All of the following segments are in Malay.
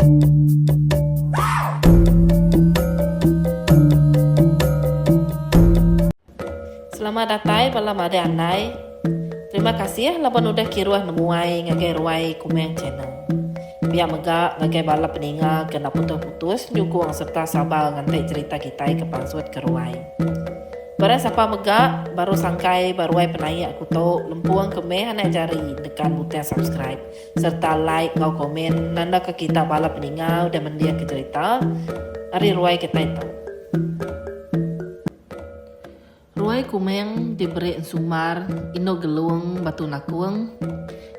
Selamat datang malam ada andai. Terima kasih laban udah kiruah nemuai ngagai ruai kumeng channel. Biar megak ngagai bala peninga kena putus-putus nyukung serta sabar ngantai cerita kita ke pansut ke ruai. Barang siapa megak baru sangkai baruai penai aku tahu lempuang kemeh anak jari dekat butang subscribe serta like ngau komen nanda ke kita bala peninga udah mendiang ke cerita hari ruai kita itu. Ruai kumeng diberi sumar, ino geluang batu nakuang,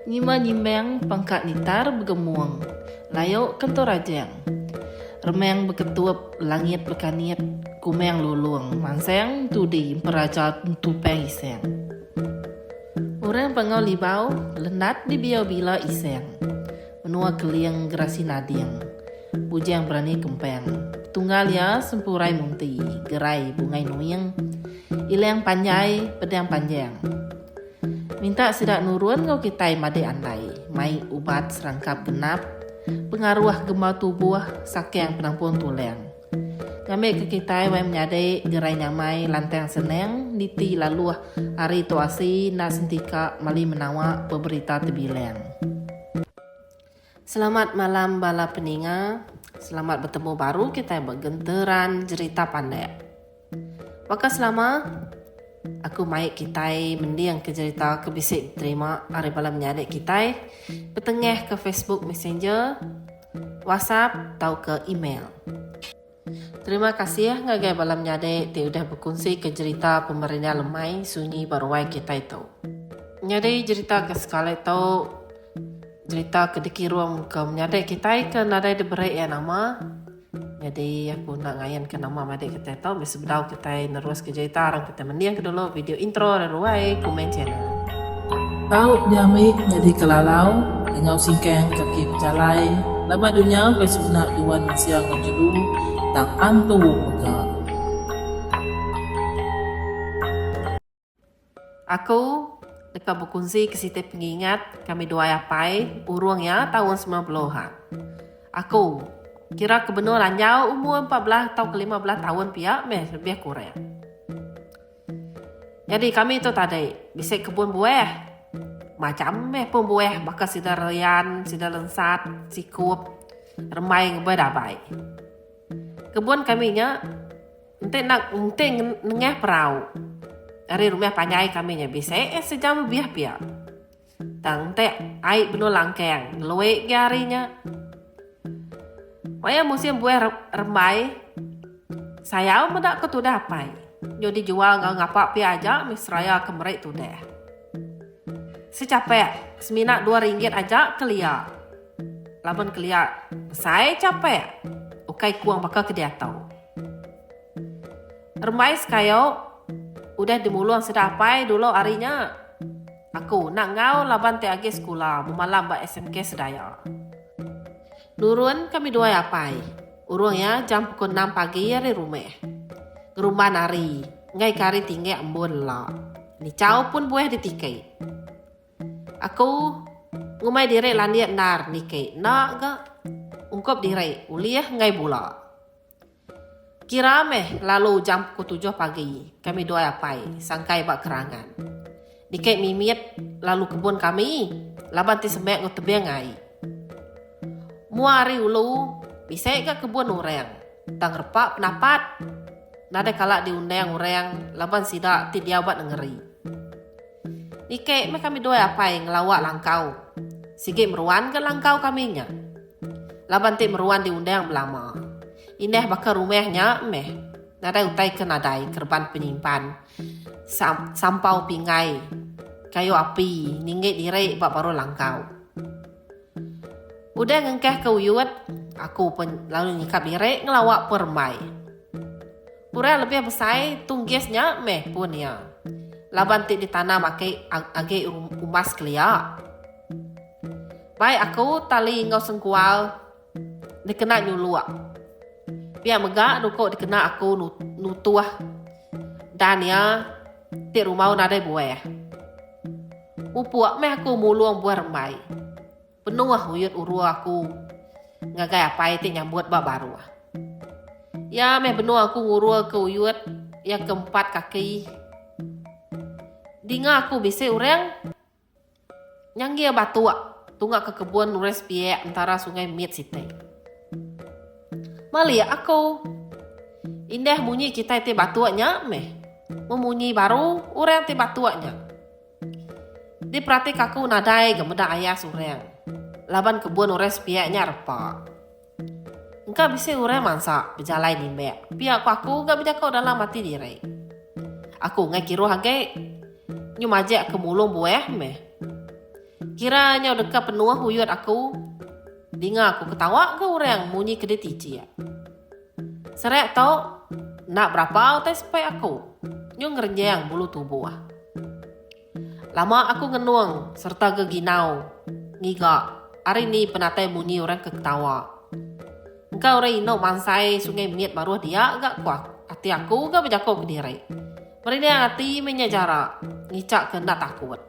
nyima nyimbang pangkat nitar begemuang, layok kentor rajang. Remeng beketuap langit bekanit, kumeng luluang, manseng tudi peraja tupeng iseng. Orang pengau libau, lenat di biau bila iseng, menua keliang gerasi nadiang, bujang berani kempeng, tunggal ya sempurai munti, gerai bungai nuyang, ileng panjai, pedang panjang. Minta sidak nurun ngau kitai made andai, mai ubat serangkap genap, pengaruh gemau tubuh sakyang penampun tuleng. Ngambil ke kitai wai menyade gerai nyamai lantang seneng, niti lalu hari tuasi nak sentika mali menawa beberita tebileng. Selamat malam bala peninga, selamat bertemu baru kita bergenteran cerita pandai. Maka selama aku maik kitai mendiang ke cerita ke bisik terima hari malam menyadek kitai petengah ke Facebook Messenger, WhatsApp atau ke email. Terima kasih ngagai malam menyadek dia udah berkongsi ke cerita pemerintah lemai sunyi baruai kita itu. Nyadek cerita ke sekali itu cerita ke dikiruang ke menyadek kitai ke nadai diberi ya nama. Jadi aku nak ngayan ke nama madik kita tahu bisa bedau kita nerus ke cerita orang kita mendiang ke dulu video intro dan ruai komen channel. Tahu nyamik jadi kelalau dengan singkeng kaki berjalai lama dunia besuna dua manusia ngejulu tak antu megak. Aku dekat berkongsi ke situ pengingat kami dua yapai urungnya tahun 90-an. Aku kira kebenaran jauh umur 14 atau ke 15 tahun pihak lebih kurang. Jadi kami itu tadi bisa kebun buah. Macam pun buah bakal sidar rian, sidar lensat, sikup, remai berdabai. Kebun kaminya ente nengah perahu. Dari rumah panjai kaminya bisa sejam biah pihak. Tang te air benar langkeng, luwe garinya. Maya musim buah remai, saya mendak ketudapai. Jadi jual ngapa pi aja misraya kemerik tu deh. Secapek, seminak 2 ringgit aja kelia. Laban kelia, saya capek. Ukai kuang bakal ke dia tahu. Remai sekayo, udah dimuluang sedapai dulu harinya. Aku nak ngau laban te agi sekolah, malam ba SMK sedaya. Nurun kami dua yapai. Urungnya jam pukul 6 pagi dari rumah. Ke rumah nari. Ngai kari tinggi embun lah. Ni cau pun buah ditikai. Aku ngumai diri landiat nar nikai. Nak ga? Ungkap diri. Uliah ngai bula. Kira lalu jam pukul 7 pagi. Kami dua yapai. Sangkai bak kerangan. Nikai mimit lalu kebun kami. Laban ti semek ngutebiang ngai. Muari ulu bisa ke kebun orang tang repak penapat nada kala diundang orang laban sidak ti dia buat ngeri nike kami dua apa yang ngelawak langkau sige meruan ke langkau kaminya laban ti meruan diundang belama indah bakal rumahnya nada utai ke nadai kerban penyimpan sampau pingai kayu api ninggit direk bak baru langkau. Udah ngengkeh ke uyut, aku pun lalu nyikap diri ngelawak permai. Pura lebih besar tunggisnya pun ya. Laban ti ditanam age umas kelia. Baik aku tali ngau sengkual dikena nyuluak. Biar megak duko dikena aku nutuah. Dan ya ti rumau nadai buah. Upuak aku muluang buah remai. Penuh huyut uru aku. ngagai apa itu nyambut bak baru. Ya meh benua aku ngurua ke uyut ya keempat kaki. Dinga aku bisa orang nyanggia batu tunggak ke kebun nures pie antara sungai Mit site. Malia aku indah munyi kita itu batuanya meh. Memunyi baru orang itu batuanya. Di pratik aku nadai gemeda ayah sureng. Laban kebun nures pie nya repa. Engkau bisa orang mansa berjalan di mek. Pihak aku gak bisa kau dalam mati diri. Aku ngai kira hagai nyumajak ke mulung buah meh. Kiranya udah ke penuh huyut aku. Dinga aku ketawa ke orang munyi ke detici ya. Serek tau nak berapa utai supaya aku. Nyung ngerjang bulu tubuh. Lama aku ngenuang serta geginau. Ngiga hari ini penatai munyi orang ketawa. Engkau reino mansai sungai Mit baru dia agak kuat. Hati aku gak berjakau ke diri. Mereka hati menyajara. Ngicak kena takut.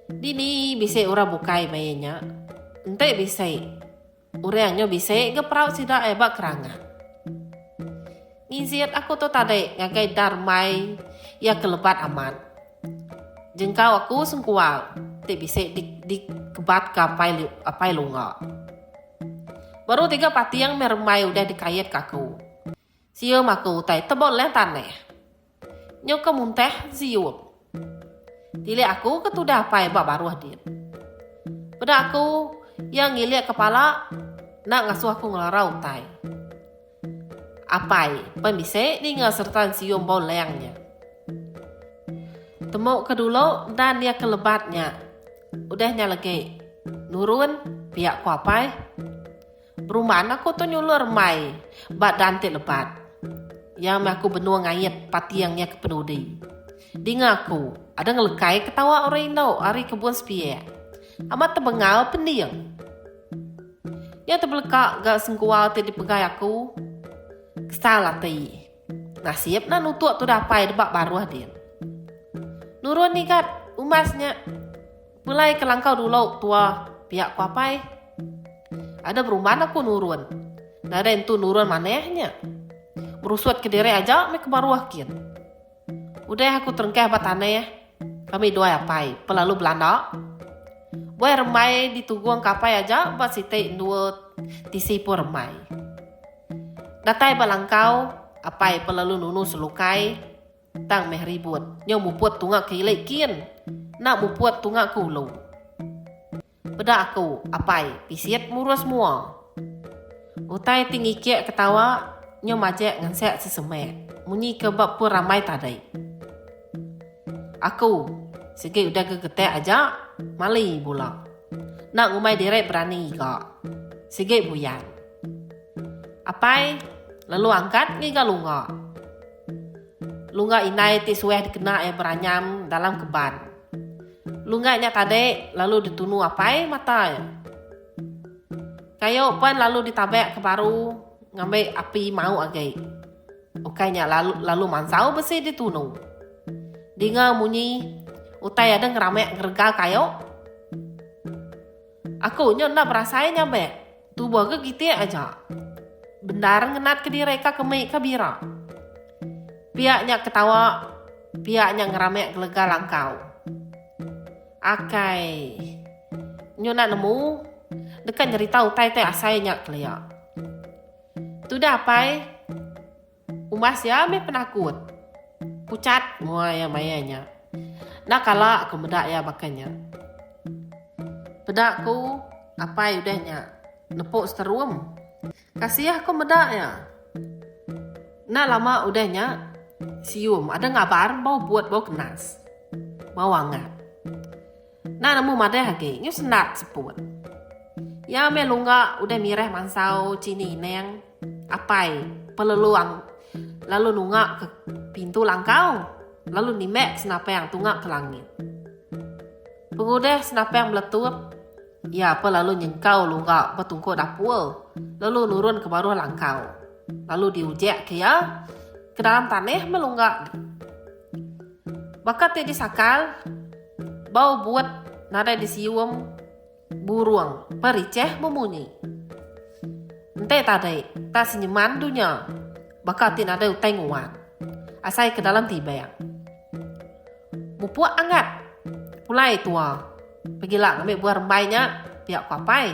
Dini bisa orang bukai mainnya. Ente bisa. Orangnya bisa geperaut sida ebak kerangan. Ngisiat aku tuh tadi ngagai darmai. Ya kelebat aman. Jengkau aku sengkual. Te bisa di kebat ke apai lunga. Baru 3 pati yang meremai udah dikayat kaku. Siom aku tay tebol leh taneh. Nyok kemunteh siom. Dili aku ketudah apai bak baru hadir. Pada aku yang ngiliat kepala nak ngasuh aku ngelarau tay. Apai pemisek di ngasertan siom bau leyangnya. Temuk kedulu dan dia kelebatnya. Udahnya lagi nurun pihak ku apai. Perumahan aku tuh nyulur mai bat dantik lebat. Yang aku benua ngayat pati yangnya ke penudi. Dinga aku ada ngelekai ketawa orang Indo hari kebun sepia. Amat terbengal pendiam. Yang terbelekak gak sengkual te dipegai aku. Kesalah ti. Nasib na nutuk tu dapai debak baru hadir. Nurun nih kat umasnya. Mulai kelangkau dulu tua pihak ku apai. Ada perumahan aku nurun. Nada itu nurun manehnya. Merusut ke diri aja me kebaruakin. Udah aku terengkeh batane ya. Kami doa apai. Pelalu Belanda. Boy remai dituguang kapai aja. Bat site dua tisi pun remai. Datai balangkau. Apai pelalu nunu selukai. Tang meh ribut. Nyong muput tunggak kilekin. Nak muput tunggak kulu. Beda aku, apai, pisiat murus semua. Utai tinggi kiak ketawa, nyo majek ngansek sesemek. Munyi kebab pun ramai tadai. Aku, segi udah kegetek aja, mali pula. Nak ngumai direk berani kak. Segi buyan. Apai, lalu angkat ngiga lunga. Lunga inai ti sueh dikena beranyam dalam keban. Lungganya tadi lalu ditunu apai mata ya. Kayo pan lalu ditabek ke baru ngambil api mau agai. Ukainya lalu mansau besi ditunu. Dinga munyi utai ada ngeramek ngerga kayo. Aku ndak berasain nyampe. Tubuh ke gitu aja. Benar ngenat ke diri kemei kabira. Pihaknya ketawa, pihaknya ngeramek gelega langkau. Akai nyona nemu dekat nyerita utai teh asainya kelia. Tu dah apai umas ya me penakut. Pucat muaya mayanya. Nak kala aku bedak ya bakanya. Bedakku apai udahnya nepuk seterum. Kasih aku bedak ya. Nak lama udahnya sium ada ngabar bau buat bau kenas. Bau hangat. Nah namu madai hage, nyu senat seput. Ya melungga udah mireh mansau cini neng. Apai peleluang. Lalu nunggak ke pintu langkau. Lalu nimek senapang tunggak ke langit. Pengudah senapang meletup. Ya apa lalu nyengkau lunggak betungkuk dapur. Lalu nurun ke baru langkau. Lalu diujek ke ya. Ke dalam tanah melunggak. Bakat disakal. Bau buat nada disium burung periceh memunyi. Utek tadi, tak senyaman dunia. Bakal tin ada utai nguat. Asai ke dalam tibeng. Mupuak angat. Pulai tua. Pergilah ambil buah rembainya. Pihak kuapai.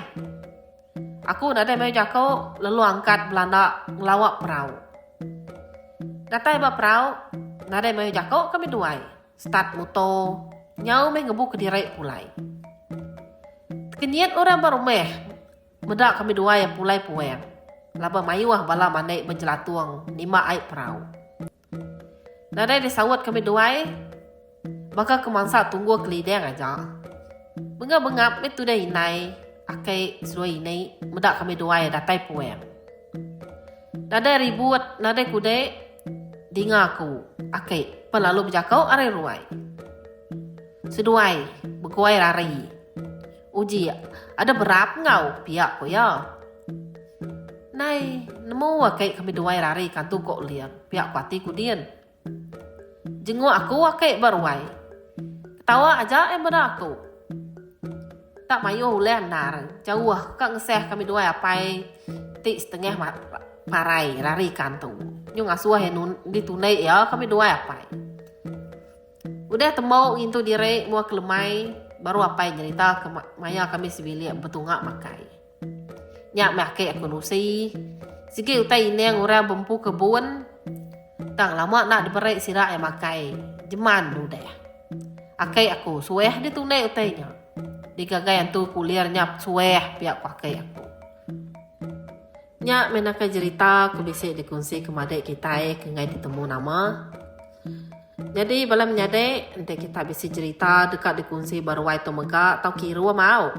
Aku nak ada main jako lalu angkat Belanda ngelawak perahu. Datai ba perahu, nak ada main jako kami duai. Start motor, nyau main ngebu ke direk pulai. Kenyat orang barumeh, medak kami duai yang pulai pueng. Laba mayuah bala manek menjelatuang 5 air perahu. Nak ada disawat kami duai, maka kemangsa tunggu kelideng aja. Bengap-bengap itu dah inai. Akai suai ini medak kami doai datai pueng. Nada ribut, nada kude dinga aku. Akai pelalu berjakau are ruai. Seduai berkuai rari. Uji ada berap ngau pihak ko ya. Nai nemu akai kami doai rari kantu kok lian pihak kuati kudian. Jenguk aku akai baruai. Ketawa aja bedak aku. Tak mayu hulen nar, jauh kak ngeseh kami dua apai ti setengah marai rari kantu. Yung asuh henun ditunai ya kami dua apai. Udah tembau ngintu direk mua kelemai baru apai nyerita ke maya kami sibili betungak makai. Nyak make aku nusi. Sigi utai ini yang orang bempu kebun. Tang lama nak diberek sirak yang makai. Jeman deh. Akai aku sueh ditunai utainya. Digagayan tu kuliah nyap sueh pihak pakai aku. Nyak menaka cerita ku bisa dikongsi ke madek kita ke ngai ditemu nama. Jadi bala menyadek ente kita bisa cerita dekat dikongsi baruai tu megak tau kiru mau.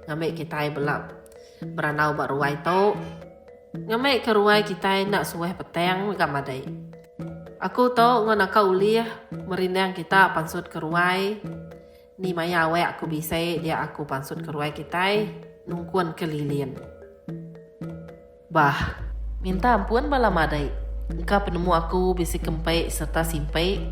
Ngambil kita belak beranau baruai tu. Ngambil ke ruai kita nak sueh petang megak madek. Aku tahu ngonaka uliah merindang kita pansut ke ruai. Ni maya we aku bisa dia aku pansut ke ruai kita nungkuan kelilin. Bah, minta ampun bala madai. Engkau penemu aku bisi kempai serta simpai.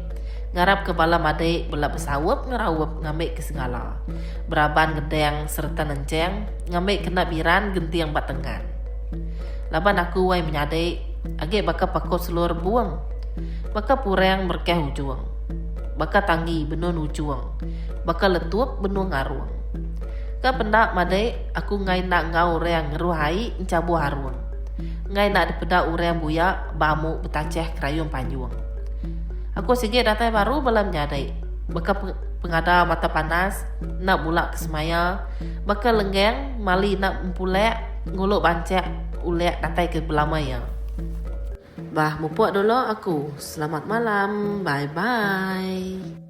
Ngarap ke bala madai bela bersawap ngerawap ngambil ke segala. Beraban gedeng serta nenceng ngambil kena biran gentiang batengan. Laban aku wai menyadai age baka pakot seluruh buang. Baka pureng berkeh ujung. Baka tanggi benun ujung. Baka letup benung ngaruang. Ka pendak madai aku ngai nak ngau reang ngeruhai encabu haruang. Ngai nak dipeda ureang buya bamu betaceh kerayung panjuang. Aku sige datai baru balam nyadai. Baka pengada mata panas nak bulak kesemaya. Baka lenggeng mali nak empulek nguluk bancek ulek datai ke belamaya. Bah mupuak dulu aku. Selamat malam. Bye bye.